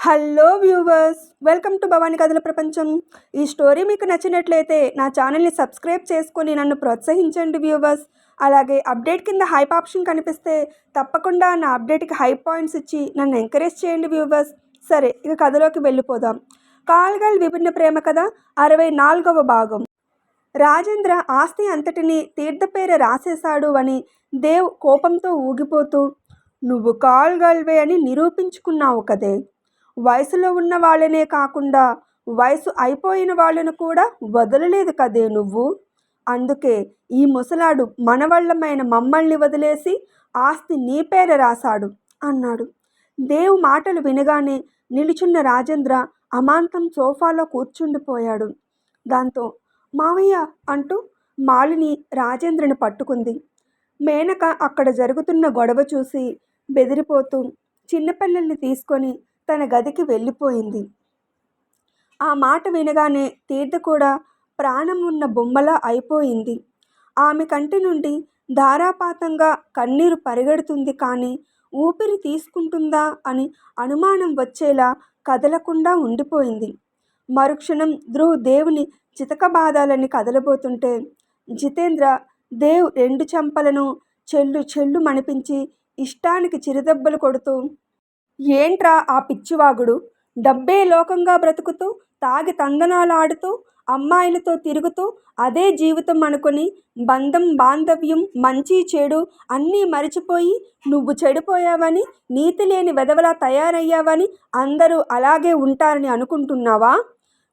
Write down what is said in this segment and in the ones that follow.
Hello viewers, welcome to Bhavani కథల ప్రపంచం. ఈ స్టోరీ మీకు నచ్చినట్లయితే నా ఛానల్ని సబ్స్క్రైబ్ చేసుకొని నన్ను ప్రోత్సహించండి వ్యూవర్స్. అలాగే అప్డేట్ కింద హైప్ ఆప్షన్ కనిపిస్తే తప్పకుండా నా అప్డేట్కి హైప్ పాయింట్స్ ఇచ్చి నన్ను ఎంకరేజ్ చేయండి వ్యూవర్స్. సరే, ఇక కథలోకి వెళ్ళిపోదాం. కాల్గల్ విభిన్న ప్రేమ కథ 64వ భాగం. రాజేంద్ర ఆస్తి అంతటినీ తీర్థ పేర రాసేశాడు అని దేవ్ కోపంతో ఊగిపోతూ, నువ్వు కాల్గల్వే అని నిరూపించుకున్నావు కదే. వయసులో ఉన్న వాళ్ళనే కాకుండా వయసు అయిపోయిన వాళ్ళను కూడా వదలలేదు కదే నువ్వు. అందుకే ఈ ముసలాడు మనవళ్ళమైన మమ్మల్ని వదిలేసి ఆస్తి నీ పేర రాశాడు అన్నాడు. దేవ్ మాటలు వినగానే నిలుచున్న రాజేంద్ర అమాంతం సోఫాలో కూర్చుండిపోయాడు. దాంతో మావయ్య అంటూ మాలిని రాజేంద్రని పట్టుకుంది. మేనక అక్కడ జరుగుతున్న గొడవ చూసి బెదిరిపోతూ చిన్నపిల్లల్ని తీసుకొని తన గదికి వెళ్ళిపోయింది. ఆ మాట వినగానే తీర్థ కూడా ప్రాణం ఉన్న బొమ్మలా అయిపోయింది. ఆమె కంటి నుండి ధారాపాతంగా కన్నీరు పరిగెడుతుంది, కానీ ఊపిరి తీసుకుంటుందా అని అనుమానం వచ్చేలా కదలకుండా ఉండిపోయింది. మరుక్షణం ధ్రువ్ దేవుని చితకబాదాలని కదలబోతుంటే జితేంద్ర దేవ్ 2 చెంపలను చెల్లు చెల్లు మణిపించి ఇష్టానికి చిరుదెబ్బలు కొడుతూ, ఏంట్రా ఆ పిచ్చివాగుడు, డబ్బే లోకంగా బ్రతుకుతూ తాగి తందనాలాడుతూ అమ్మాయిలతో తిరుగుతూ అదే జీవితం అనుకుని బంధం బాంధవ్యం మంచి చెడు అన్నీ మరిచిపోయి నువ్వు చెడిపోయావని, నీతి లేని వెధవలా తయారయ్యావని అందరూ అలాగే ఉంటారని అనుకుంటున్నావా?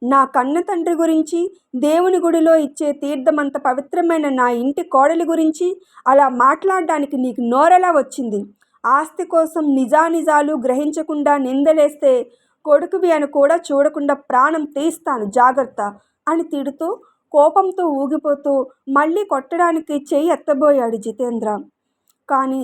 నా కన్న తండ్రి గురించి, దేవుని గుడిలో ఇచ్చే తీర్థమంత పవిత్రమైన నా ఇంటి కోడలి గురించి అలా మాట్లాడడానికి నీకు నోరెలా వచ్చింది? ఆస్తి కోసం నిజానిజాలు గ్రహించకుండా నిందలేస్తే కొడుకువి అని కూడా చూడకుండా ప్రాణం తీస్తాను జాగ్రత్త అని తిడుతూ కోపంతో ఊగిపోతూ మళ్ళీ కొట్టడానికి చెయ్యి ఎత్తబోయాడు జితేంద్ర. కానీ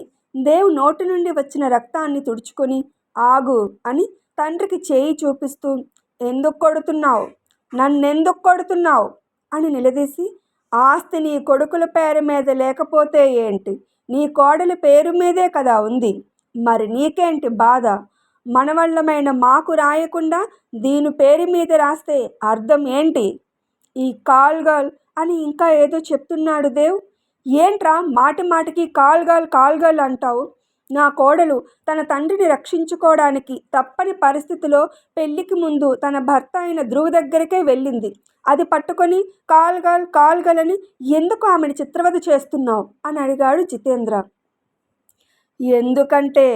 దేవ్ నోటి నుండి వచ్చిన రక్తాన్ని తుడుచుకొని ఆగు అని తండ్రికి చేయి చూపిస్తూ, ఎందుకు కొడుతున్నావు, నన్నెందుకు కొడుతున్నావు అని నిలదీసి, ఆస్తి నీ కొడుకుల పేరు మీద లేకపోతే ఏంటి, నీ కోడల పేరు మీదే కదా ఉంది, మరి నీకేంటి బాధ? మనవళ్ళమైన మాకు రాయకుండా దీని పేరు మీద రాస్తే అర్థం ఏంటి? ఈ కాల్గల్ అని ఇంకా ఏదో చెప్తున్నాడు దేవ్. ఏంట్రా మాటి మాటికి కాల్గల్ అంటావు? నా కోడలు తన తండ్రిని రక్షించుకోవడానికి తప్పని పరిస్థితిలో పెళ్లికి ముందు తన భర్త అయిన ధ్రువ్ దగ్గరికే వెళ్ళింది. అది పట్టుకొని కాల్గల్ అని ఎందుకు ఆమెను చిత్రవద చేస్తున్నావు అని అడిగాడు జితేంద్ర. ఎందుకంటే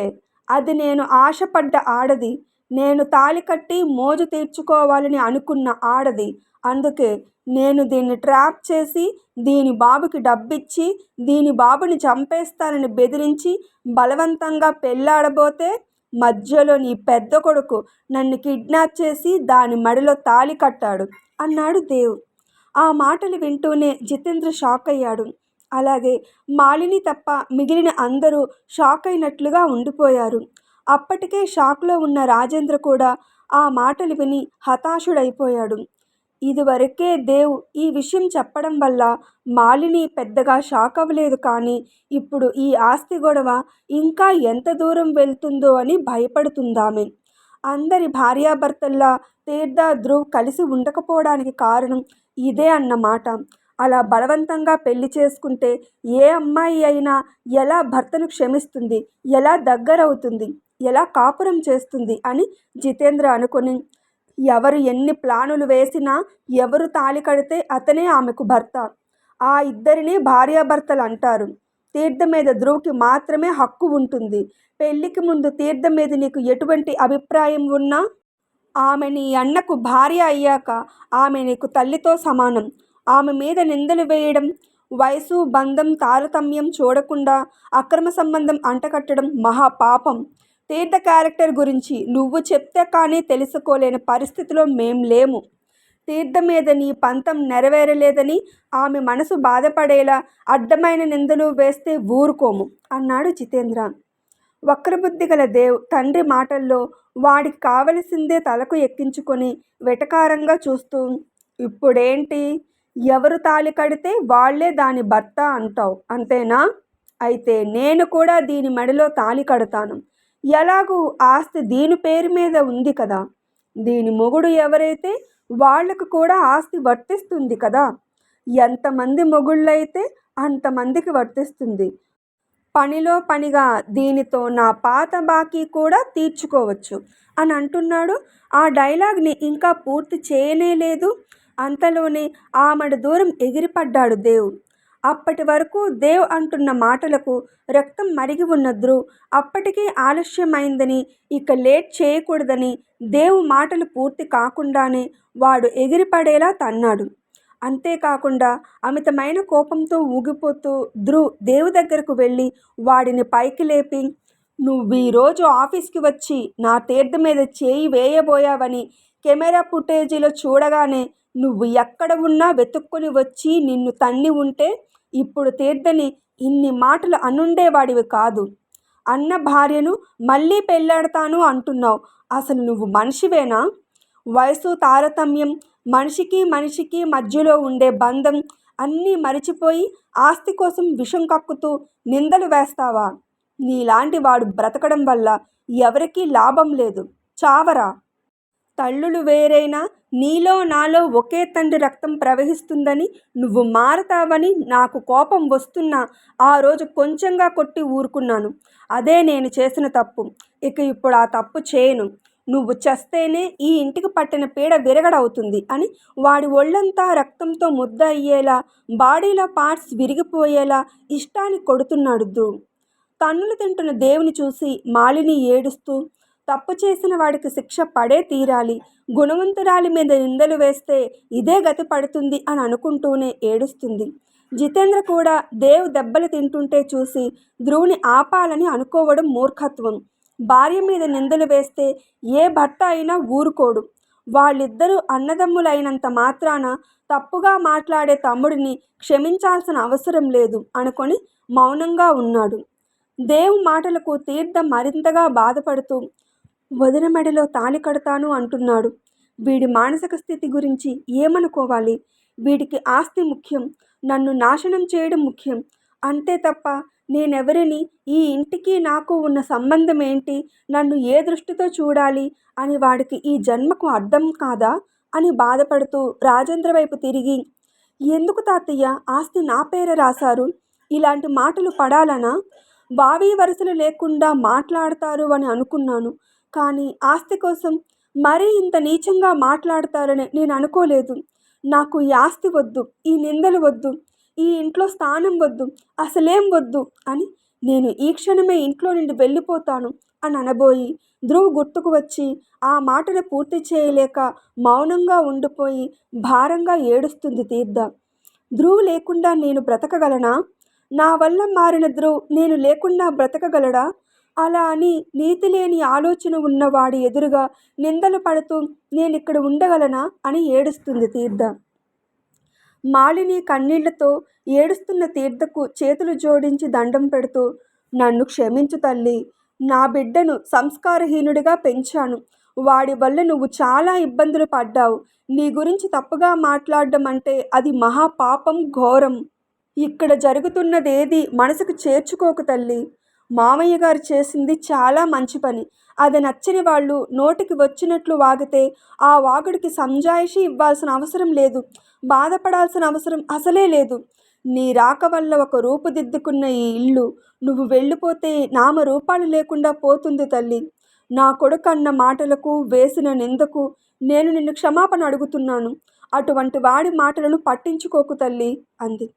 అది నేను ఆశపడ్డ ఆడది, నేను తాళి కట్టి మోజు తీర్చుకోవాలని అనుకున్న ఆడది. అందుకే నేను దీన్ని ట్రాప్ చేసి దీని బాబుకి డబ్బిచ్చి దీని బాబుని చంపేస్తానని బెదిరించి బలవంతంగా పెళ్ళాడబోతే మధ్యలో నీ పెద్ద కొడుకు నన్ను కిడ్నాప్ చేసి దాని మడిలో తాళి కట్టాడు అన్నాడు దేవ్. ఆ మాటలు వింటూనే జితేంద్ర షాక్ అయ్యాడు. అలాగే మాలిని తప్ప మిగిలిన అందరూ షాక్ అయినట్లుగా ఉండిపోయారు. అప్పటికే షాక్లో ఉన్న రాజేంద్ర కూడా ఆ మాటలు విని హతాశుడైపోయాడు. ఇదివరకే దేవ్ ఈ విషయం చెప్పడం వల్ల మాలిని పెద్దగా షాక్ అవ్వలేదు, కానీ ఇప్పుడు ఈ ఆస్తి గొడవ ఇంకా ఎంత దూరం వెళ్తుందో అని భయపడుతుందామె. అందరి భార్యాభర్తల్లా తీర్థ ధ్రువ్ కలిసి ఉండకపోవడానికి కారణం ఇదే అన్నమాట. అలా బలవంతంగా పెళ్లి చేసుకుంటే ఏ అమ్మాయి అయినా ఎలా భర్తను క్షమిస్తుంది, ఎలా దగ్గరవుతుంది, ఎలా కాపురం చేస్తుంది అని జితేంద్ర అనుకుని, ఎవరు ఎన్ని ప్లానులు వేసినా ఎవరు తాళి కడితే అతనే ఆమెకు భర్త. ఆ ఇద్దరిని భార్యాభర్తలు అంటారు. తీర్థ మీద ధ్రువ్కి మాత్రమే హక్కు ఉంటుంది. పెళ్లికి ముందు తీర్థ మీద నీకు ఎటువంటి అభిప్రాయం ఉన్నా ఆమె నీ అన్నకు భార్య అయ్యాక ఆమె నీకు తల్లితో సమానం. ఆమె మీద నిందలు వేయడం, వయసు బంధం తారతమ్యం చూడకుండా అక్రమ సంబంధం అంటకట్టడం మహాపాపం. తీర్థ క్యారెక్టర్ గురించి నువ్వు చెప్తే కానీ తెలుసుకోలేని పరిస్థితిలో మేం లేము. తీర్థ మీద నీ పంతం నెరవేరలేదని ఆమె మనసు బాధపడేలా అడ్డమైన నిందలు వేస్తే ఊరుకోము అన్నాడు జితేంద్ర. వక్రబుద్ధి గల దేవ్ తండ్రి మాటల్లో వాడికి కావలసిందే తలకు ఎక్కించుకొని వెటకారంగా చూస్తూ, ఇప్పుడేంటి, ఎవరు తాళి కడితే వాళ్లే దాని భర్త అంటావు అంతేనా? అయితే నేను కూడా దీని మెడలో తాళి కడతాను. ఎలాగూ ఆస్తి దీని పేరు మీద ఉంది కదా, దీని మొగుడు ఎవరైతే వాళ్ళకు కూడా ఆస్తి వర్తిస్తుంది కదా, ఎంతమంది మొగుళ్ళైతే అంతమందికి వర్తిస్తుంది. పనిలో పనిగా దీనితో నా పాత బాకీ కూడా తీర్చుకోవచ్చు అని అంటున్నాడు. ఆ డైలాగ్ని ఇంకా పూర్తి చేయనే లేదు. అంతలోనే ఆమడ దూరం ఎగిరిపడ్డాడు దేవ్. అప్పటి వరకు దేవ్ అంటున్న మాటలకు రక్తం మరిగి ఉన్న ధ్రువ్ అప్పటికీ ఆలస్యమైందని, ఇక లేట్ చేయకూడదని దేవ్ మాటలు పూర్తి కాకుండానే వాడు ఎగిరిపడేలా తన్నాడు. అంతేకాకుండా అమితమైన కోపంతో ఊగిపోతూ ధ్రువ్ దేవ్ దగ్గరకు వెళ్ళి వాడిని పైకి లేపి, నువ్వు ఈరోజు ఆఫీస్కి వచ్చి నా తీర్థ మీద చేయి వేయబోయావని కెమెరా ఫుటేజీలో చూడగానే నువ్వు ఎక్కడ ఉన్నా వెతుక్కుని వచ్చి నిన్ను తన్ని ఉంటే ఇప్పుడు తీర్థని ఇన్ని మాటలు అనుండేవాడివి కాదు. అన్న భార్యను మళ్ళీ పెళ్ళాడతాను అంటున్నావు. అసలు నువ్వు మనిషివేనా? వయసు తారతమ్యం, మనిషికి మనిషికి మధ్యలో ఉండే బంధం అన్నీ మరిచిపోయి ఆస్తి కోసం విషం కక్కుతూ నిందలు వేస్తావా? నీలాంటి వాడు బ్రతకడం వల్ల ఎవరికీ లాభం లేదు. చావరా. తల్లులు వేరైనా నీలో నాలో ఒకే తండ్రి రక్తం ప్రవహిస్తుందని, నువ్వు మారతావని నాకు కోపం వస్తున్నా ఆ రోజు కొంచెంగా కొట్టి ఊరుకున్నాను. అదే నేను చేసిన తప్పు. ఇక ఇప్పుడు ఆ తప్పు చేయను. నువ్వు చస్తేనే ఈ ఇంటికి పట్టిన పీడ విరగడవుతుంది అని వాడి ఒళ్ళంతా రక్తంతో ముద్ద అయ్యేలా, బాడీలో పార్ట్స్ విరిగిపోయేలా ఇష్టాన్ని కొడుతున్నాడు ధ్రువ్. తన్నులు తింటున్న దేవుని చూసి మాలిని ఏడుస్తూ, తప్పు చేసిన వాడికి శిక్ష పడే తీరాలి, గుణవంతురాలి మీద నిందలు వేస్తే ఇదే గతి పడుతుంది అని అనుకుంటూనే ఏడుస్తుంది. జితేంద్ర కూడా దేవ్ దెబ్బలు తింటుంటే చూసి ధ్రువుని ఆపాలని అనుకోవడం మూర్ఖత్వం. భార్య మీద నిందలు వేస్తే ఏ భర్త అయినా ఊరుకోడు. వాళ్ళిద్దరూ అన్నదమ్ములైనంత మాత్రాన తప్పుగా మాట్లాడే తమ్ముడిని క్షమించాల్సిన అవసరం లేదు అనుకొని మౌనంగా ఉన్నాడు. దేవ్ మాటలకు తీర్థ మరింతగా బాధపడుతూ వదిన మెడలో తాళి కడతాను అంటున్నాడు. వీడి మానసిక స్థితి గురించి ఏమనుకోవాలి? వీడికి ఆస్తి ముఖ్యం, నన్ను నాశనం చేయడం ముఖ్యం. అంతే తప్ప నేనెవరిని, ఈ ఇంటికి నాకు ఉన్న సంబంధం ఏంటి, నన్ను ఏ దృష్టితో చూడాలి అని వాడికి ఈ జన్మకు అర్థం కాదా అని బాధపడుతూ రాజేంద్ర వైపు తిరిగి, ఎందుకు తాతయ్య ఆస్తి నా పేర రాశారు? ఇలాంటి మాటలు పడాలనా? వావి వరుసలు లేకుండా మాట్లాడతారు అని అనుకున్నాను, కానీ ఆస్తి కోసం మరీ ఇంత నీచంగా మాట్లాడతారని నేను అనుకోలేదు. నాకు ఈ ఆస్తి వద్దు, ఈ నిందలు వద్దు, ఈ ఇంట్లో స్థానం వద్దు, అసలేం వద్దు అని నేను ఈ క్షణమే ఇంట్లో నుండి వెళ్ళిపోతాను అని అనబోయి ధ్రువ్ గుర్తుకు వచ్చి ఆ మాటను పూర్తి చేయలేక మౌనంగా ఉండిపోయి భారంగా ఏడుస్తుంది తీర్థ. ధ్రువ్ లేకుండా నేను బ్రతకగలనా? నా వల్ల మారిన ధ్రువ్ నేను లేకుండా బ్రతకగలడా? అలా అని నీతి లేని ఆలోచన ఉన్నవాడి ఎదురుగా నిందలు పడుతూ నేనిక్కడ ఉండగలనా అని ఏడుస్తుంది తీర్థ. మాలిని కన్నీళ్లతో ఏడుస్తున్న తీర్థకు చేతులు జోడించి దండం పెడుతూ, నన్ను క్షమించు తల్లి. నా బిడ్డను సంస్కారహీనుడిగా పెంచాను. వాడి వల్ల నువ్వు చాలా ఇబ్బందులు పడ్డావు. నీ గురించి తప్పుగా మాట్లాడడం అంటే అది మహాపాపం, ఘోరం. ఇక్కడ జరుగుతున్నదేది మనసుకు చేర్చుకోకు తల్లి. మామయ్య గారు చేసింది చాలా మంచి పని. అది నచ్చని వాళ్ళు నోటికి వచ్చినట్లు వాగితే ఆ వాగుడికి సంజాయిషి ఇవ్వాల్సిన అవసరం లేదు, బాధపడాల్సిన అవసరం అసలే లేదు. నీ రాక వల్ల ఒక రూపుదిద్దుకున్న ఈ ఇల్లు నువ్వు వెళ్ళిపోతే నామరూపాలు లేకుండా పోతుంది తల్లి. నా కొడుకు అన్న మాటలకు, వేసిన నిందకు నేను నిన్ను క్షమాపణ అడుగుతున్నాను. అటువంటి వాడి మాటలను పట్టించుకోకు తల్లి అంది.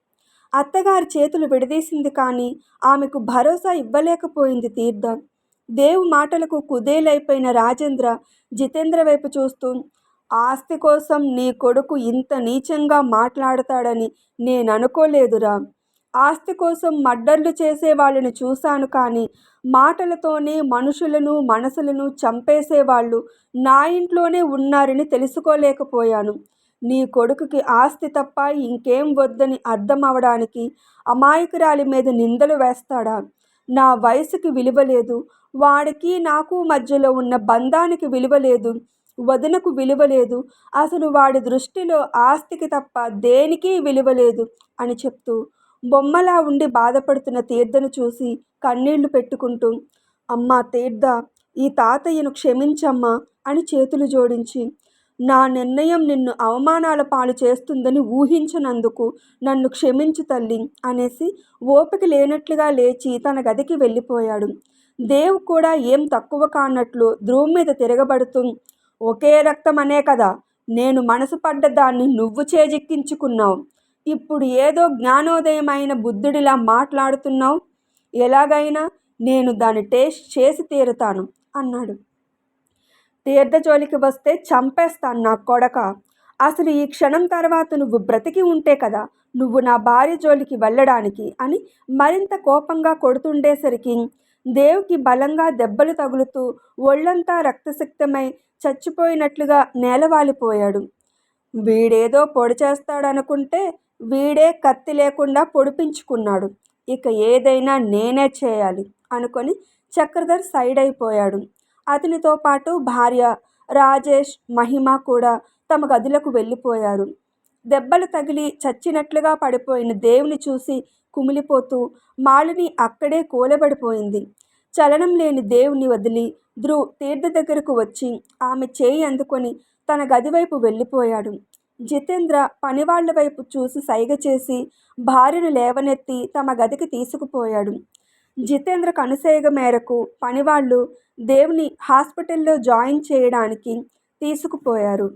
అత్తగారి చేతులు విడదీసింది కానీ ఆమెకు భరోసా ఇవ్వలేకపోయింది తీర్థ. దేవ్ మాటలకు కుదేలైపోయిన రాజేంద్ర జితేంద్ర వైపు చూస్తూ, ఆస్తి కోసం నీ కొడుకు ఇంత నీచంగా మాట్లాడతాడని నేను అనుకోలేదురా. ఆస్తి కోసం మర్డర్లు చేసే వాళ్ళని చూశాను, కానీ మాటలతోనే మనుషులను, మనసులను చంపేసేవాళ్ళు నా ఇంట్లోనే ఉన్నారని తెలుసుకోలేకపోయాను. నీ కొడుకుకి ఆస్తి తప్ప ఇంకేం వద్దని అర్థం అవడానికి అమాయకురాలి మీద నిందలు వేస్తాడా? నా వయసుకి విలువ లేదు, వాడికి నాకు మధ్యలో ఉన్న బంధానికి విలువ లేదు, వదినకు విలువ లేదు, అసలు వాడి దృష్టిలో ఆస్తికి తప్ప దేనికి విలువ లేదు అని చెప్తూ బొమ్మలా ఉండి బాధపడుతున్న తీర్థను చూసి కన్నీళ్లు పెట్టుకుంటూ, అమ్మా తీర్థ, ఈ తాతయ్యను క్షమించమ్మా అని చేతులు జోడించి, నా నిర్ణయం నిన్ను అవమానాల పాలు చేస్తుందని ఊహించనందుకు నన్ను క్షమించు తల్లి అనేసి ఓపిక లేనట్లుగా లేచి తన గదికి వెళ్ళిపోయాడు. దేవ్ కూడా ఏం తక్కువ కానట్లు ధ్రువ్ మీద తిరగబడుతూ, ఒకే రక్తం అనే కదా నేను మనసు పడ్డ దాన్ని నువ్వు చేజిక్కించుకున్నావు. ఇప్పుడు ఏదో జ్ఞానోదయమైన బుద్ధుడిలా మాట్లాడుతున్నావు. ఎలాగైనా నేను దాన్ని టేస్ట్ చేసి తీరుతాను అన్నాడు. తీర్థ జోలికి వస్తే చంపేస్తాను నా కొడక. అసలు ఈ క్షణం తర్వాత నువ్వు బ్రతికి ఉంటే కదా నువ్వు నా భార్య జోలికి వెళ్ళడానికి అని మరింత కోపంగా కొడుతుండేసరికి దేవుకి బలంగా దెబ్బలు తగులుతూ ఒళ్ళంతా రక్తసిక్తమై చచ్చిపోయినట్లుగా నేలవాలిపోయాడు. వీడేదో పొడి చేస్తాడనుకుంటే వీడే కత్తి లేకుండా పొడిపించుకున్నాడు. ఇక ఏదైనా నేనే చేయాలి అనుకొని చక్రధర్ సైడ్ అయిపోయాడు. అతనితో పాటు భార్య రాజేష్, మహిమ కూడా తమ గదులకు వెళ్ళిపోయారు. దెబ్బలు తగిలి చచ్చినట్లుగా పడిపోయిన దేవుని చూసి కుమిలిపోతూ మాలిని అక్కడే కూలబడిపోయింది. చలనం లేని దేవుని వదిలి ధ్రువ్ తీర్థ దగ్గరకు వచ్చి ఆమె చేయి అందుకొని తన గదివైపు వెళ్ళిపోయాడు. జితేంద్ర పనివాళ్ల వైపు చూసి సైగ చేసి భార్యను లేవనెత్తి తమ గదికి తీసుకుపోయాడు. జితేంద్ర కనుసైగ మేరకు పనివాళ్ళు దేవుని హాస్పిటల్లో జాయిన్ చేయడానికి తీసుకుపోయారు.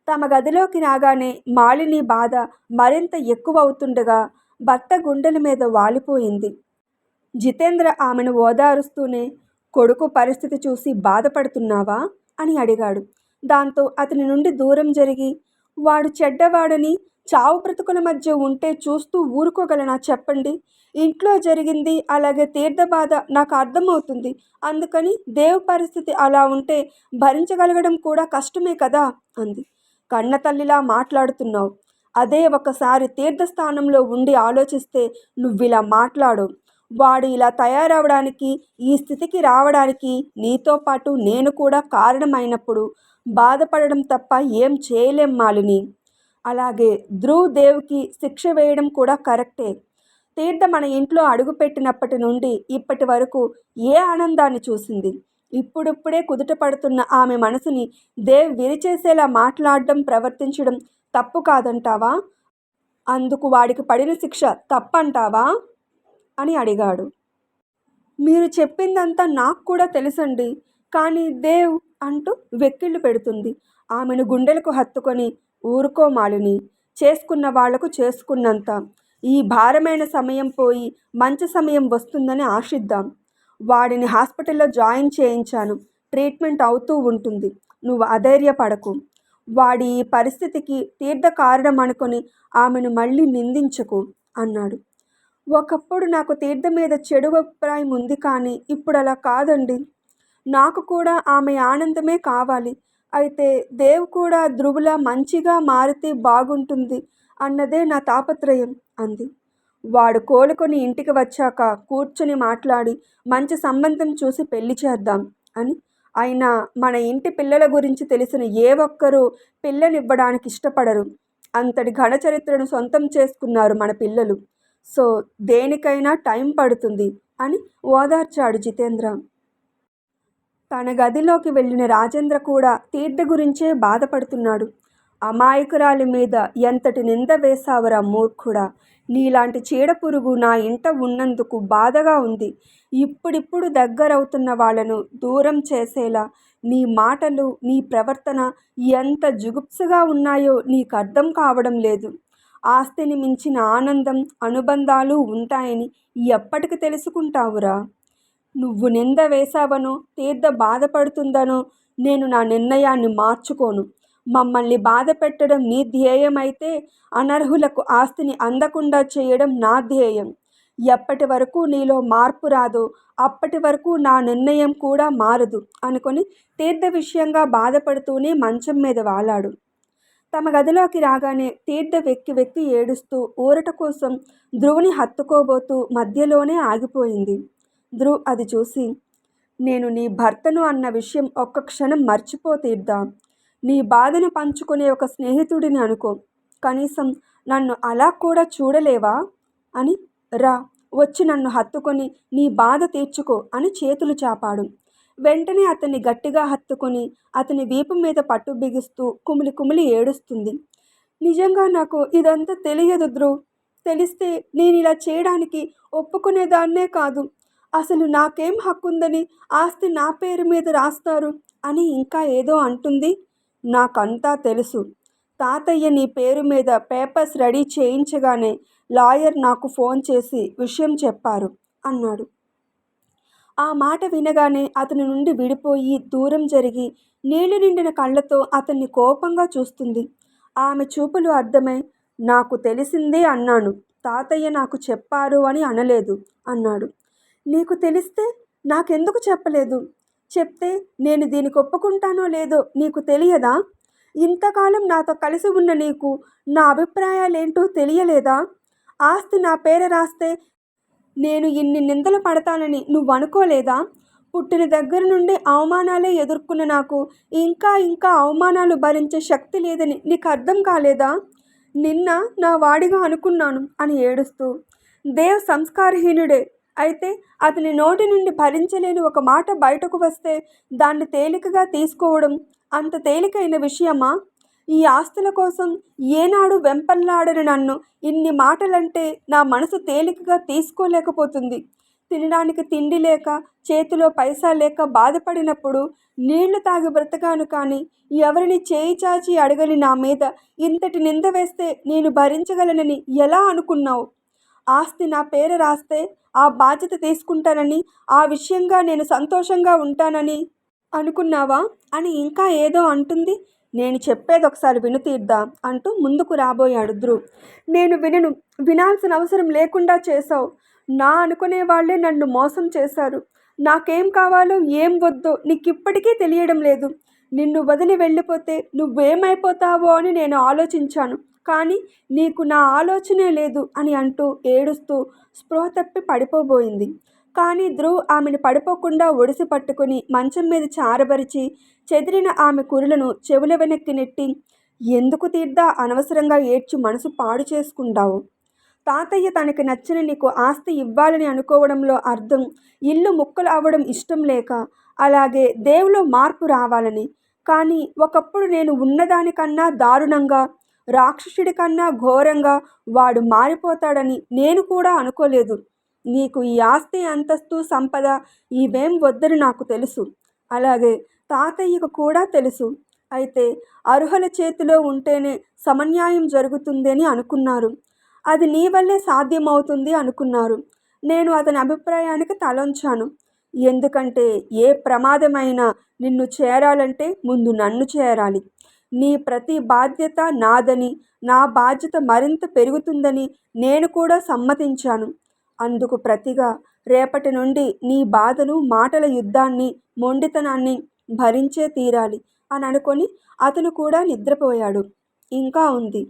తమ గదిలోకి రాగానే మాలిని బాధ మరింత ఎక్కువవుతుండగా భర్త గుండెల మీద వాలిపోయింది. జితేంద్ర ఆమెను ఓదారుస్తూనే, కొడుకు పరిస్థితి చూసి బాధపడుతున్నావా అని అడిగాడు. దాంతో అతని నుండి దూరం జరిగి, వాడు చెడ్డవాడని చావు బ్రతుకుల మధ్య ఉంటే చూస్తూ ఊరుకోగలనా చెప్పండి. ఇంట్లో జరిగింది అలాగే తీర్థ బాధ నాకు అర్థమవుతుంది. అందుకని దేవ్ పరిస్థితి అలా ఉంటే భరించగలగడం కూడా కష్టమే కదా అంది. కన్న తల్లిలా మాట్లాడుతున్నావు. అదే ఒకసారి తీర్థస్థానంలో ఉండి ఆలోచిస్తే నువ్విలా మాట్లాడు. వాడు ఇలా తయారవడానికి, ఈ స్థితికి రావడానికి నీతో పాటు నేను కూడా కారణమైనప్పుడు బాధపడడం తప్ప ఏం చేయలేం మాలిని. అలాగే ధ్రువ్ దేవుకి శిక్ష వేయడం కూడా కరెక్టే. తీర్థ మన ఇంట్లో అడుగుపెట్టినప్పటి నుండి ఇప్పటి వరకు ఏ ఆనందాన్ని చూసింది. ఇప్పుడిప్పుడే కుదుట పడుతున్న ఆమె మనసుని దేవ్ విరిచేసేలా మాట్లాడడం, ప్రవర్తించడం తప్పు కాదంటావా? అందుకు వాడికి పడిన శిక్ష తప్పంటావా అని అడిగాడు. మీరు చెప్పిందంతా నాకు కూడా తెలుసండి, కానీ దేవ్ అంటూ వెక్కిళ్ళు పెడుతుంది. ఆమెను గుండెలకు హత్తుకొని, ఊరుకో మాలిని, చేసుకున్న వాళ్లకు చేసుకున్నంత. ఈ భారమైన సమయం పోయి మంచి సమయం వస్తుందని ఆశిద్దాం. వాడిని హాస్పిటల్లో జాయిన్ చేయించాను. ట్రీట్మెంట్ అవుతూ ఉంటుంది. నువ్వు అధైర్యపడకు. వాడి ఈ పరిస్థితికి తీర్థ కారణం అనుకొని ఆమెను మళ్ళీ నిందించకు అన్నాడు. ఒకప్పుడు నాకు తీర్థ మీద చెడు అభిప్రాయం ఉంది, కానీ ఇప్పుడు అలా కాదండి. నాకు కూడా ఆమె ఆనందమే కావాలి. అయితే దేవ్ కూడా ధ్రువులా మంచిగా మారితే బాగుంటుంది అన్నదే నా తాపత్రయం అంది. వాడు కోలుకొని ఇంటికి వచ్చాక కూర్చొని మాట్లాడి మంచి సంబంధం చూసి పెళ్లి చేద్దాం అని. అయినా మన ఇంటి పిల్లల గురించి తెలిసిన ఏ ఒక్కరూ పిల్లనివ్వడానికి ఇష్టపడరు. అంతటి ఘన చరిత్రను సొంతం చేసుకున్నారు మన పిల్లలు. సో దేనికైనా టైం పడుతుంది అని ఓదార్చాడు జితేంద్ర. తన గదిలోకి వెళ్ళిన రాజేంద్ర కూడా తీర్థ గురించే బాధపడుతున్నాడు. అమాయకురాలి మీద ఎంతటి నింద వేశావురా మూర్ఖుడా. నీలాంటి చీడపురుగు నా ఇంట ఉన్నందుకు బాధగా ఉంది. ఇప్పుడిప్పుడు దగ్గరవుతున్న వాళ్ళను దూరం చేసేలా నీ మాటలు, నీ ప్రవర్తన ఎంత జుగుప్సగా ఉన్నాయో నీకు అర్థం కావడం లేదు. ఆస్తిని మించిన ఆనందం, అనుబంధాలు ఉంటాయని ఎప్పటికి తెలుసుకుంటావురా? నువ్వు నింద వేశావనో, తీర్థ బాధపడుతుందనో నేను నా నిర్ణయాన్ని మార్చుకోను. మమ్మల్ని బాధ పెట్టడం నీ ధ్యేయమైతే అనర్హులకు ఆస్తిని అందకుండా చేయడం నా ధ్యేయం. ఎప్పటి వరకు నీలో మార్పు రాదో అప్పటి వరకు నా నిర్ణయం కూడా మారదు అనుకొని తీర్థ విషయంగా బాధపడుతూనే మంచం మీద వాలాడు. తమ గదిలోకి రాగానే తీర్థ వెక్కి వెక్కి ఏడుస్తూ ఊరట కోసం ధ్రువుని హత్తుకోబోతూ మధ్యలోనే ఆగిపోయింది. ధ్రువ్ అది చూసి, నేను నీ భర్తను అన్న విషయం ఒక్క క్షణం మర్చిపో తీర్థ. నీ బాధను పంచుకునే ఒక స్నేహితుడిని అనుకో. కనీసం నన్ను అలా కూడా చూడలేవా అని. రా, వచ్చి నన్ను హత్తుకొని నీ బాధ తీర్చుకో అని చేతులు చాపాడు. వెంటనే అతన్ని గట్టిగా హత్తుకొని అతని వీపు మీద పట్టు బిగిస్తూ కుమిలి కుమిలి ఏడుస్తుంది. నిజంగా నాకు ఇదంతా తెలియదు ధ్రువ్. తెలిస్తే నేను ఇలా చేయడానికి ఒప్పుకునేదాన్నే కాదు. అసలు నాకేం హక్కుందని ఆస్తి నా పేరు మీద రాస్తారు అని ఇంకా ఏదో అంటుంది. నాకంతా తెలుసు. తాతయ్య నీ పేరు మీద పేపర్స్ రెడీ చేయించగానే లాయర్ నాకు ఫోన్ చేసి విషయం చెప్పారు అన్నాడు. ఆ మాట వినగానే అతని నుండి విడిపోయి దూరం జరిగి నీళ్లు నిండిన కళ్ళతో అతన్ని కోపంగా చూస్తుంది. ఆమె చూపులు అర్థమై, నాకు తెలిసిందే అన్నాను, తాతయ్య నాకు చెప్పారు అని అనలేదు అన్నాడు. నీకు తెలిస్తే నాకెందుకు చెప్పలేదు? చెప్తే నేను దీనికి ఒప్పుకుంటానో లేదో నీకు తెలియదా? ఇంతకాలం నాతో కలిసి ఉన్న నీకు నా అభిప్రాయాలేంటో తెలియలేదా? ఆస్తి నా పేర రాస్తే నేను ఇన్ని నిందలు పడతానని నువ్వు అనుకోలేదా? పుట్టిన దగ్గర నుండి అవమానాలే ఎదుర్కొన్న నాకు ఇంకా ఇంకా అవమానాలు భరించే శక్తి లేదని నీకు అర్థం కాలేదా? నిన్న నా వాడిగా అనుకున్నాను అని ఏడుస్తూ, దేవ్ సంస్కారహీనుడే అయితే అతని నోటి నుండి భరించలేని ఒక మాట బయటకు వస్తే దాన్ని తేలికగా తీసుకోవడం అంత తేలికైన విషయమా? ఈ ఆస్తుల కోసం ఏనాడు వెంపర్లాడని నన్ను ఇన్ని మాటలంటే నా మనసు తేలికగా తీసుకోలేకపోతుంది. తినడానికి తిండి లేక చేతిలో పైసా లేక బాధపడినప్పుడు నీళ్లు తాగి బ్రతకాను, కానీ ఎవరిని చేయి చాచి అడగని నా మీద ఇంతటి నింద వేస్తే నేను భరించగలనని ఎలా అనుకున్నావు? ఆస్తి నా పేరు రాస్తే ఆ బాధ్యత తీసుకుంటానని, ఆ విషయంగా నేను సంతోషంగా ఉంటానని అనుకున్నావా అని ఇంకా ఏదో అంటుంది. నేను చెప్పేది ఒకసారి విను తీర్దా అంటూ ముందుకు రాబోయాడు ధ్రువ్. నేను వినను. వినాల్సిన అవసరం లేకుండా చేశావు. నా అనుకునే వాళ్ళే నన్ను మోసం చేశారు. నాకేం కావాలో ఏం వద్దో నీకిప్పటికీ తెలియడం లేదు. నిన్ను వదిలి వెళ్ళిపోతే నువ్వేమైపోతావో అని నేను ఆలోచించాను, కానీ నీకు నా ఆలోచనే లేదు అని అంటూ ఏడుస్తూ స్పృహ తప్పి పడిపోబోయింది. కానీ ధ్రువ్ ఆమెను పడిపోకుండా ఒడిసి పట్టుకుని మంచం మీద చారబరిచి చెదిరిన ఆమె కురులను చెవుల వెనక్కి నెట్టి, ఎందుకు తీర్దా అనవసరంగా ఏడ్చి మనసు పాడు చేసుకుంటావు? తాతయ్య తనకి నచ్చిన నీకు ఆస్తి ఇవ్వాలని అనుకోవడంలో అర్థం ఇల్లు ముక్కలు అవ్వడం ఇష్టం లేక, అలాగే దేవులో మార్పు రావాలని. కానీ ఒకప్పుడు నేను ఉన్నదానికన్నా దారుణంగా, రాక్షసుడి కన్నా ఘోరంగా వాడు మారిపోతాడని నేను కూడా అనుకోలేదు. నీకు ఈ ఆస్తి అంతస్తు సంపద ఇవేం వద్దని నాకు తెలుసు, అలాగే తాతయ్యకు కూడా తెలుసు. అయితే అర్హుల చేతిలో ఉంటేనే సమన్యాయం జరుగుతుందని అనుకున్నారు. అది నీ వల్లే సాధ్యమవుతుంది అనుకున్నారు. నేను అతని అభిప్రాయానికి తలొంచాను. ఎందుకంటే ఏ ప్రమాదమైనా నిన్ను చేరాలంటే ముందు నన్ను చేరాలి. నీ ప్రతి బాధ్యత నాదని, నా బాధ్యత మరింత పెరుగుతుందని నేను కూడా సమ్మతించాను. అందుకు ప్రతిగా రేపటి నుండి నీ బాధను, మాటల యుద్ధాన్ని, మొండితనాన్ని భరించే తీరాలి అని అనుకొని అతను కూడా నిద్రపోయాడు. ఇంకా ఉంది.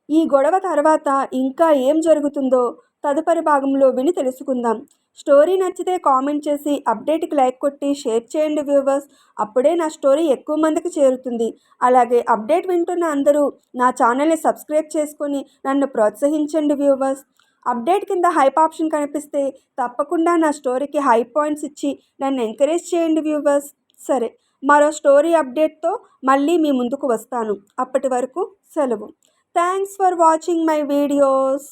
ఈ గొడవ తర్వాత ఇంకా ఏం జరుగుతుందో తదుపరి భాగంలో విని తెలుసుకుందాం. స్టోరీ నచ్చితే కామెంట్ చేసి అప్డేట్కి లైక్ కొట్టి షేర్ చేయండి వ్యూవర్స్. అప్పుడే నా స్టోరీ ఎక్కువ మందికి చేరుతుంది. అలాగే అప్డేట్ వింటున్న అందరూ నా ఛానల్ని సబ్స్క్రైబ్ చేసుకొని నన్ను ప్రోత్సహించండి వ్యూవర్స్. అప్డేట్ కింద హైప్ ఆప్షన్ కనిపిస్తే తప్పకుండా నా స్టోరీకి హై పాయింట్స్ ఇచ్చి నన్ను ఎంకరేజ్ చేయండి వ్యూవర్స్. సరే, మరో స్టోరీ అప్డేట్తో మళ్ళీ మీ ముందుకు వస్తాను. అప్పటి వరకు సెలవు. Thanks for watching my videos.